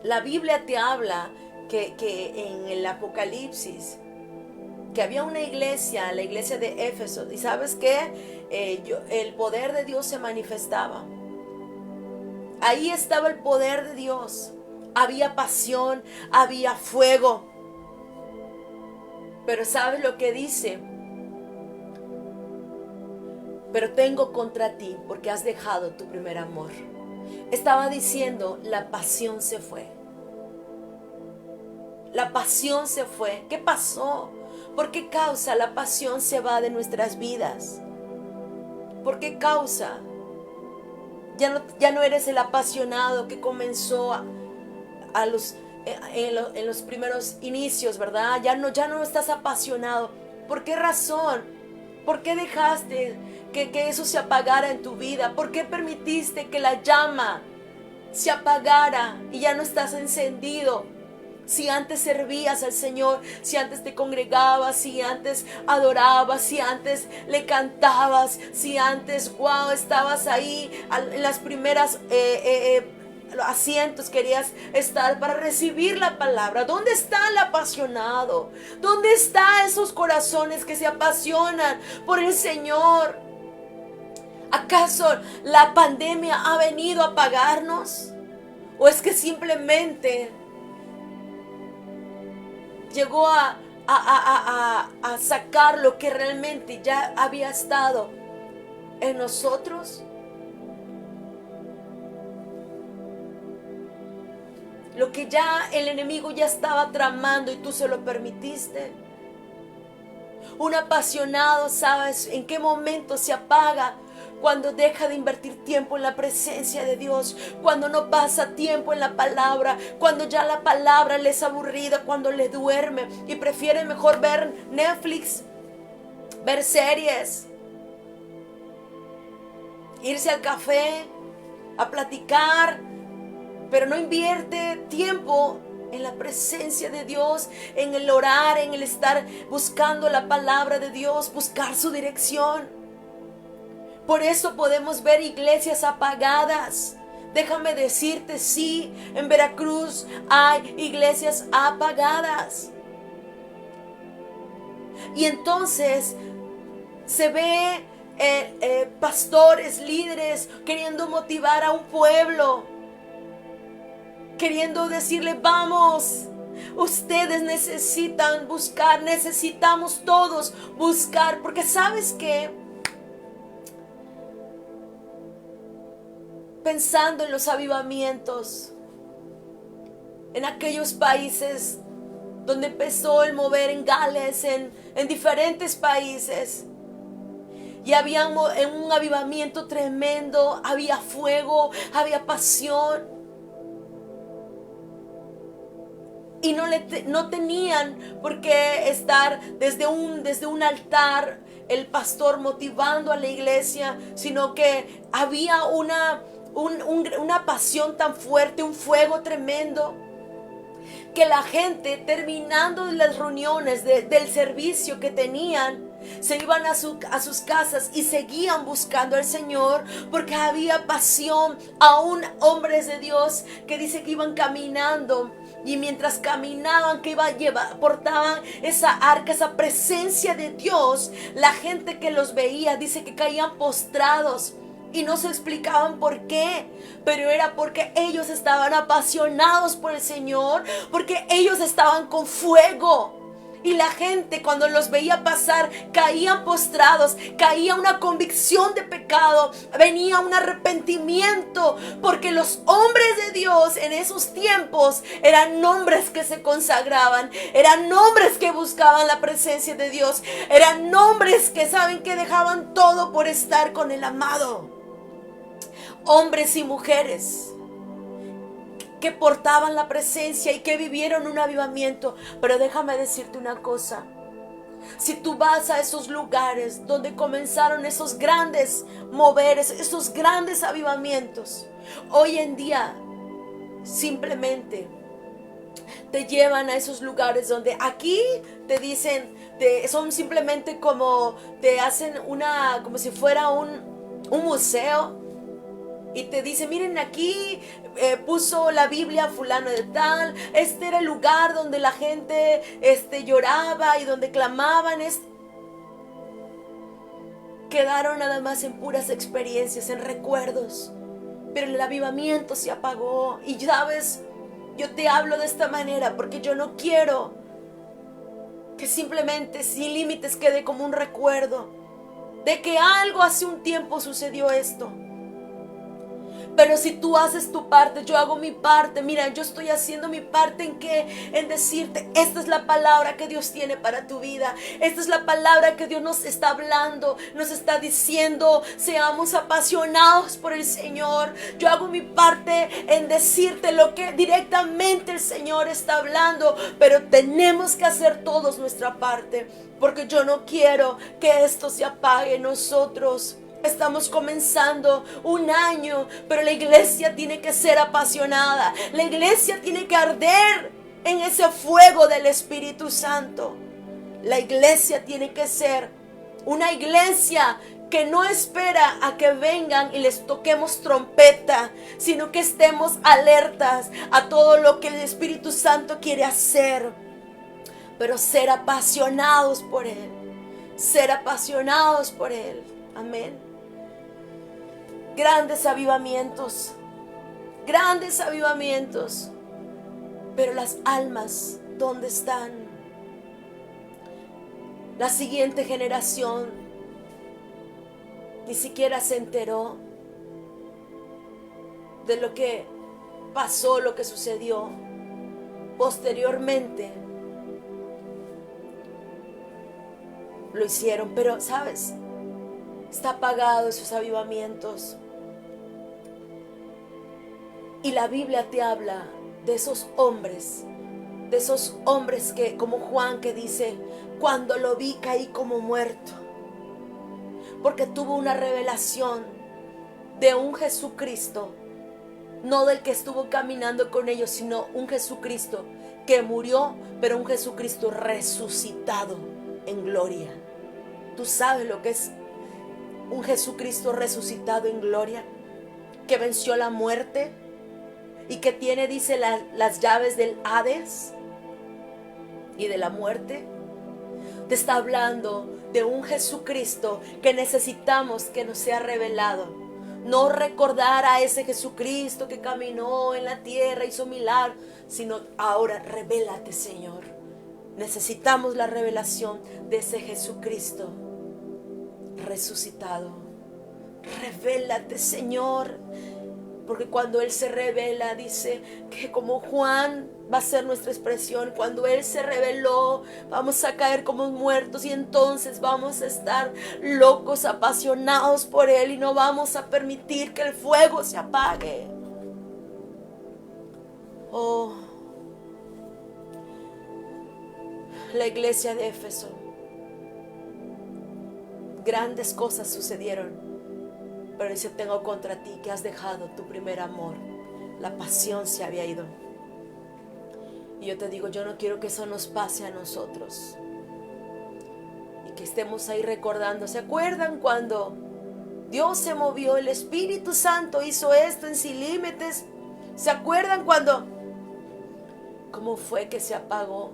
La Biblia te habla que en el Apocalipsis, que había una iglesia, la iglesia de Éfeso, y ¿sabes qué? El poder de Dios se manifestaba. Ahí estaba el poder de Dios. Había pasión, había fuego. Pero ¿sabes lo que dice? Pero tengo contra ti porque has dejado tu primer amor. Estaba diciendo, la pasión se fue. La pasión se fue. ¿Qué pasó? ¿Por qué causa la pasión se va de nuestras vidas? ¿Por qué causa? Ya no eres el apasionado que comenzó en los primeros inicios, ¿verdad? Ya no estás apasionado. ¿Por qué razón? ¿Por qué dejaste que eso se apagara en tu vida? ¿Por qué permitiste que la llama se apagara y ya no estás encendido? Si antes servías al Señor, si antes te congregabas, si antes adorabas, si antes le cantabas, si antes, wow, estabas ahí en las primeras asientos, querías estar para recibir la palabra. ¿Dónde está el apasionado? ¿Dónde están esos corazones que se apasionan por el Señor? ¿Acaso la pandemia ha venido a apagarnos? ¿O es que simplemente llegó a sacar lo que realmente ya había estado en nosotros? Lo que ya el enemigo ya estaba tramando y tú se lo permitiste. Un apasionado, ¿sabes en qué momento se apaga? Cuando deja de invertir tiempo en la presencia de Dios, cuando no pasa tiempo en la palabra, cuando ya la palabra le es aburrida, cuando le duerme y prefiere mejor ver Netflix, ver series, irse al café, a platicar, pero no invierte tiempo en la presencia de Dios, en el orar, en el estar buscando la palabra de Dios, buscar su dirección. Por eso podemos ver iglesias apagadas. Déjame decirte, sí, en Veracruz hay iglesias apagadas. Y entonces se ve pastores, líderes queriendo motivar a un pueblo, queriendo decirle, vamos, ustedes necesitan buscar, necesitamos todos buscar, porque ¿sabes qué? Pensando en los avivamientos, en aquellos países donde empezó el mover en Gales, en diferentes países, y había un avivamiento tremendo, había fuego, había pasión, y no tenían por qué estar desde un altar el pastor motivando a la iglesia, sino que había una pasión tan fuerte, un fuego tremendo, que la gente, terminando las reuniones del servicio que tenían, se iban a sus casas y seguían buscando al Señor, porque había pasión. Aún hombres de Dios que dice que iban caminando, y mientras caminaban, que portaban esa arca, esa presencia de Dios, la gente que los veía dice que caían postrados. Y no se explicaban por qué, pero era porque ellos estaban apasionados por el Señor, porque ellos estaban con fuego. Y la gente, cuando los veía pasar, caían postrados, caía una convicción de pecado, venía un arrepentimiento, porque los hombres de Dios en esos tiempos eran hombres que se consagraban, eran hombres que buscaban la presencia de Dios, eran hombres que saben que dejaban todo por estar con el amado. Hombres y mujeres que portaban la presencia y que vivieron un avivamiento. Pero déjame decirte una cosa: si tú vas a esos lugares donde comenzaron esos grandes moveres, esos grandes avivamientos, hoy en día simplemente te llevan a esos lugares donde aquí te dicen, son simplemente como, te hacen como si fuera un museo. Y te dice, miren, aquí puso la Biblia fulano de tal. Este era el lugar donde la gente lloraba y donde clamaban. Quedaron nada más en puras experiencias, en recuerdos. Pero el avivamiento se apagó. Y sabes, yo te hablo de esta manera porque yo no quiero Que simplemente Sin Límites quede como un recuerdo de que algo hace un tiempo sucedió esto. Pero si tú haces tu parte, yo hago mi parte. Mira, yo estoy haciendo mi parte ¿en qué? En decirte, esta es la palabra que Dios tiene para tu vida. Esta es la palabra que Dios nos está hablando, nos está diciendo, seamos apasionados por el Señor. Yo hago mi parte en decirte lo que directamente el Señor está hablando, pero tenemos que hacer todos nuestra parte, porque yo no quiero que esto se apague en nosotros. Estamos comenzando un año, pero la iglesia tiene que ser apasionada. La iglesia tiene que arder en ese fuego del Espíritu Santo. La iglesia tiene que ser una iglesia que no espera a que vengan y les toquemos trompeta, sino que estemos alertas a todo lo que el Espíritu Santo quiere hacer. Pero ser apasionados por Él. Ser apasionados por Él. Amén. Grandes avivamientos. Grandes avivamientos. Pero las almas, ¿dónde están? La siguiente generación ni siquiera se enteró de lo que pasó, lo que sucedió. Posteriormente lo hicieron, pero ¿sabes? Está apagado esos avivamientos. Y la Biblia te habla de esos hombres que, como Juan, que dice, cuando lo vi caí como muerto, porque tuvo una revelación de un Jesucristo, no del que estuvo caminando con ellos, sino un Jesucristo que murió, pero un Jesucristo resucitado en gloria. ¿Tú sabes lo que es un Jesucristo resucitado en gloria? Que venció la muerte y que tiene, dice, las llaves del Hades y de la muerte. Te está hablando de un Jesucristo que necesitamos que nos sea revelado. No recordar a ese Jesucristo que caminó en la tierra, hizo milagros, sino ahora revélate, Señor. Necesitamos la revelación de ese Jesucristo resucitado. Revélate, Señor. Porque cuando Él se revela, dice que como Juan va a ser nuestra expresión. Cuando Él se reveló, vamos a caer como muertos y entonces vamos a estar locos, apasionados por Él y no vamos a permitir que el fuego se apague. Oh, la iglesia de Éfeso. Grandes cosas sucedieron. Pero dice, tengo contra ti que has dejado tu primer amor. La pasión se había ido. Y yo te digo, yo no quiero que eso nos pase a nosotros. Y que estemos ahí recordando. ¿Se acuerdan cuando Dios se movió? El Espíritu Santo hizo esto en Sin Límites. ¿Se acuerdan cuando? ¿Cómo fue que se apagó?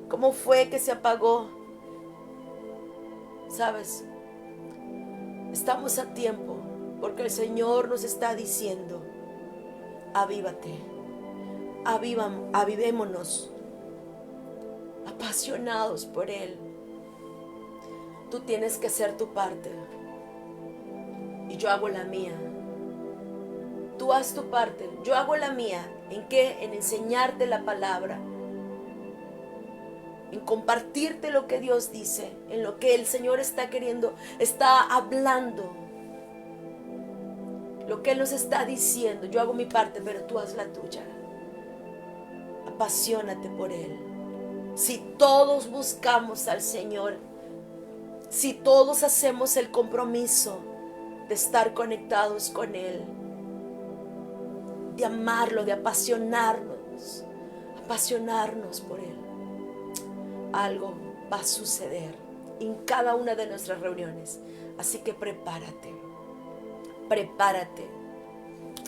¿Cómo fue que se apagó? ¿Sabes? Estamos a tiempo, porque el Señor nos está diciendo, avívate, avivémonos, apasionados por Él. Tú tienes que hacer tu parte y yo hago la mía. Tú haz tu parte, yo hago la mía. ¿En qué? En enseñarte la palabra, en compartirte lo que Dios dice, en lo que el Señor está queriendo, está hablando, lo que Él nos está diciendo. Yo hago mi parte, pero tú haz la tuya. Apasionate por Él. Si todos buscamos al Señor, si todos hacemos el compromiso de estar conectados con Él, de amarlo, de apasionarnos por Él, algo va a suceder en cada una de nuestras reuniones. Así que prepárate.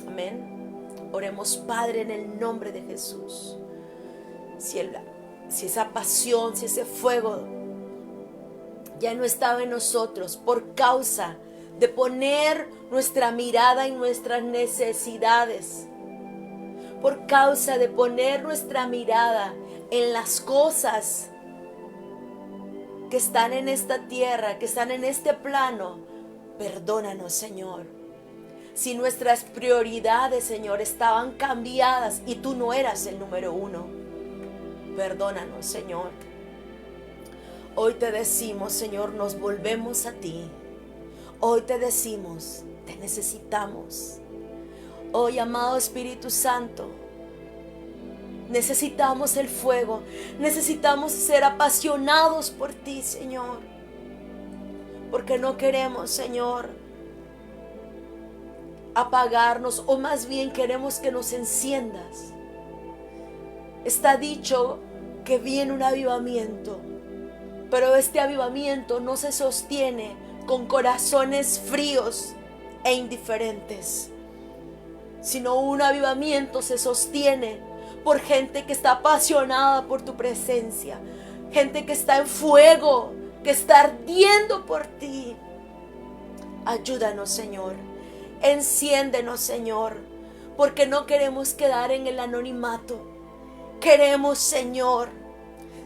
Amén. Oremos, Padre, en el nombre de Jesús. Si esa pasión, si ese fuego ya no estaba en nosotros por causa de poner nuestra mirada en nuestras necesidades, por causa de poner nuestra mirada en las cosas que están en esta tierra, que están en este plano, perdónanos, Señor. Si nuestras prioridades, Señor, estaban cambiadas y tú no eras el número uno, perdónanos, Señor. Hoy te decimos, Señor, nos volvemos a ti. Hoy te decimos, te necesitamos. Hoy, amado Espíritu Santo, necesitamos el fuego. Necesitamos ser apasionados por ti, Señor. Porque no queremos, Señor, apagarnos, o más bien queremos que nos enciendas. Está dicho que viene un avivamiento, pero este avivamiento no se sostiene con corazones fríos e indiferentes, sino un avivamiento se sostiene por gente que está apasionada por tu presencia, gente que está en fuego, que está ardiendo por ti. Ayúdanos, Señor. Enciéndenos, Señor, porque no queremos quedar en el anonimato. Queremos, Señor,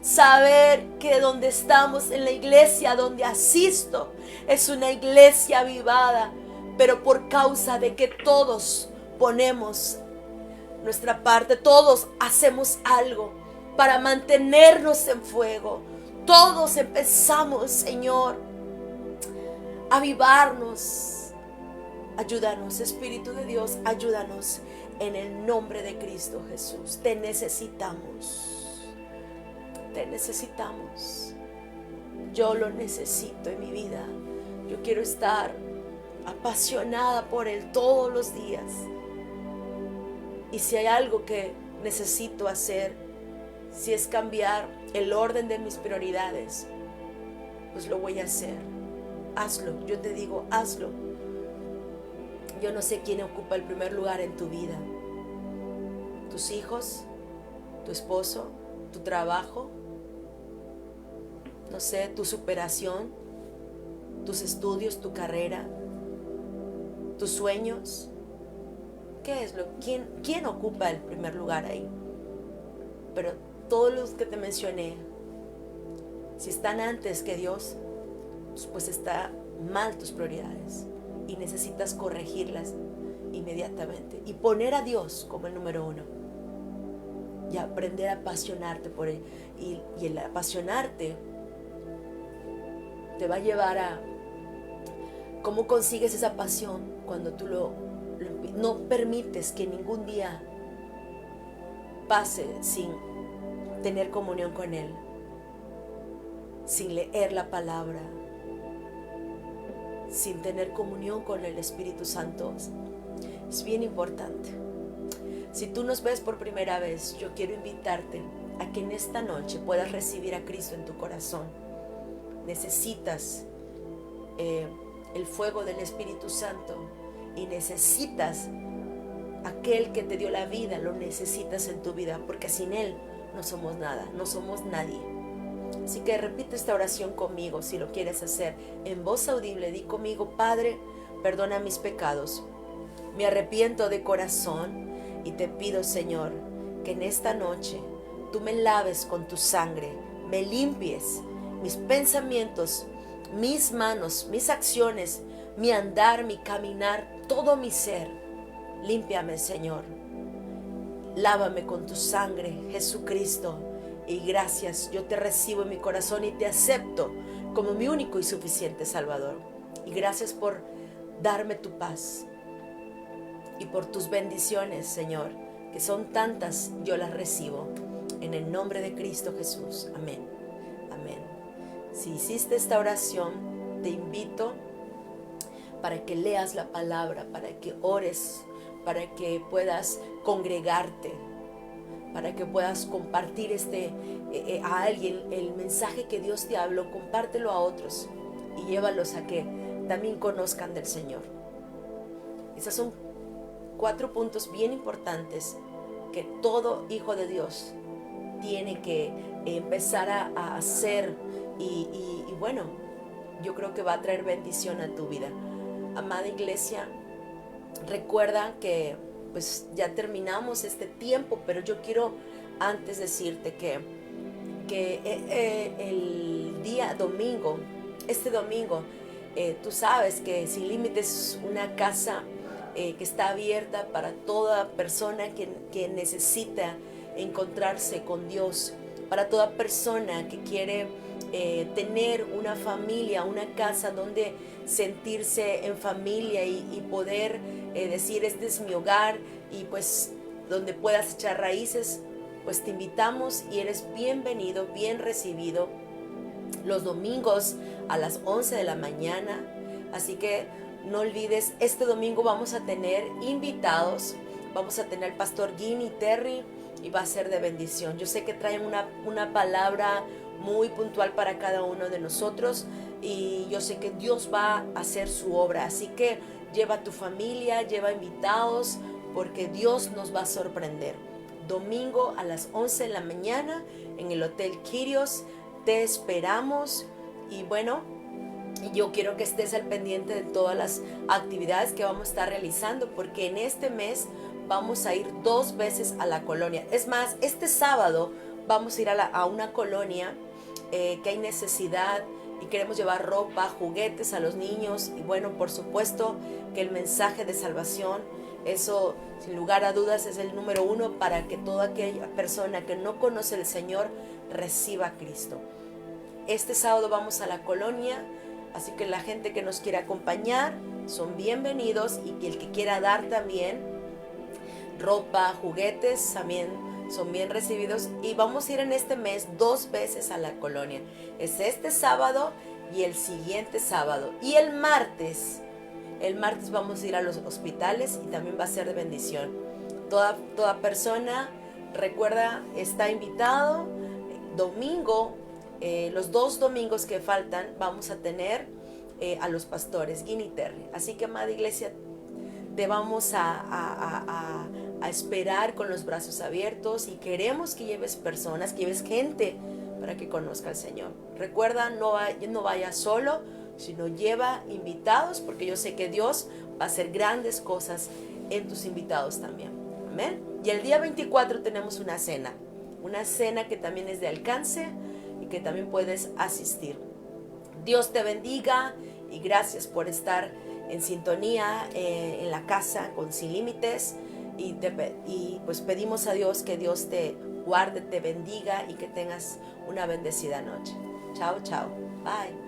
saber que donde estamos, en la iglesia donde asisto, es una iglesia avivada, pero por causa de que todos ponemos nuestra parte, todos hacemos algo para mantenernos en fuego. Todos empezamos, Señor, a avivarnos. Ayúdanos, Espíritu de Dios, ayúdanos en el nombre de Cristo Jesús. Te necesitamos. Te necesitamos. Yo lo necesito en mi vida. Yo quiero estar apasionada por Él todos los días. Y si hay algo que necesito hacer, si es cambiar el orden de mis prioridades, pues lo voy a hacer. Hazlo, yo te digo, hazlo. Yo no sé quién ocupa el primer lugar en tu vida. Tus hijos, tu esposo, tu trabajo, no sé, tu superación, tus estudios, tu carrera, tus sueños. ¿Qué es quién ocupa el primer lugar ahí? Pero todos los que te mencioné, si están antes que Dios, pues está mal tus prioridades y necesitas corregirlas inmediatamente y poner a Dios como el número uno y aprender a apasionarte por Él. Y el apasionarte te va a llevar a cómo consigues esa pasión cuando tú no permites que ningún día pase sin tener comunión con Él, sin leer la palabra, sin tener comunión con el Espíritu Santo. Es bien importante. Si tú nos ves por primera vez, yo quiero invitarte a que en esta noche puedas recibir a Cristo en tu corazón. Necesitas el fuego del Espíritu Santo y necesitas aquel que te dio la vida, lo necesitas en tu vida, porque sin Él no somos nada, no somos nadie. Así que repite esta oración conmigo si lo quieres hacer en voz audible. Di conmigo: Padre, perdona mis pecados. Me arrepiento de corazón y te pido, Señor, que en esta noche tú me laves con tu sangre, me limpies mis pensamientos, mis manos, mis acciones, mi andar, mi caminar, todo mi ser. Límpiame, Señor. Lávame con tu sangre, Jesucristo. Y gracias, yo te recibo en mi corazón y te acepto como mi único y suficiente Salvador. Y gracias por darme tu paz y por tus bendiciones, Señor, que son tantas, yo las recibo. En el nombre de Cristo Jesús. Amén. Amén. Si hiciste esta oración, te invito para que leas la palabra, para que ores, para que puedas congregarte, para que puedas compartir a alguien el mensaje que Dios te habló. Compártelo a otros y llévalos a que también conozcan del Señor. Esos son 4 puntos bien importantes que todo hijo de Dios tiene que empezar a hacer y bueno, yo creo que va a traer bendición a tu vida. Amada iglesia, recuerda que pues ya terminamos este tiempo, pero yo quiero antes decirte que el el día domingo, este domingo, tú sabes que Sin Límites es una casa que está abierta para toda persona que necesita encontrarse con Dios, para toda persona que quiere tener una familia, una casa donde sentirse en familia y poder decir, este es mi hogar, y pues donde puedas echar raíces. Pues te invitamos y eres bienvenido, bien recibido los domingos a las 11 de la mañana. Así que no olvides, este domingo vamos a tener invitados, vamos a tener al pastor Guini Terry, y va a ser de bendición. Yo sé que traen una palabra muy puntual para cada uno de nosotros, y yo sé que Dios va a hacer su obra. Así que lleva a tu familia, lleva invitados, porque Dios nos va a sorprender. Domingo a las 11 de la mañana en el Hotel Quirios, te esperamos. Y bueno, yo quiero que estés al pendiente de todas las actividades que vamos a estar realizando, porque en este mes vamos a ir 2 veces a la colonia. Es más, este sábado vamos a ir a una colonia que hay necesidad, y queremos llevar ropa, juguetes a los niños. Y bueno, por supuesto que el mensaje de salvación, eso sin lugar a dudas es el número 1 para que toda aquella persona que no conoce al Señor reciba a Cristo. Este sábado vamos a la colonia, así que la gente que nos quiera acompañar son bienvenidos, y el que quiera dar también ropa, juguetes, también son bien recibidos. Y vamos a ir en este mes 2 veces a la colonia. Es este sábado y el siguiente sábado. Y el martes vamos a ir a los hospitales, y también va a ser de bendición. Toda persona, recuerda, está invitado. Domingo, los 2 domingos que faltan, vamos a tener a los pastores Guini Terry. Así que, amada iglesia, te vamos a esperar con los brazos abiertos, y queremos que lleves personas, que lleves gente para que conozca al Señor. Recuerda, no vaya solo, sino lleva invitados, porque yo sé que Dios va a hacer grandes cosas en tus invitados también. Amén. Y el día 24 tenemos una cena que también es de alcance y que también puedes asistir. Dios te bendiga, y gracias por estar en sintonía en la casa con Sin Límites. Y pues pedimos a Dios que Dios te guarde, te bendiga, y que tengas una bendecida noche. Chao, chao. Bye.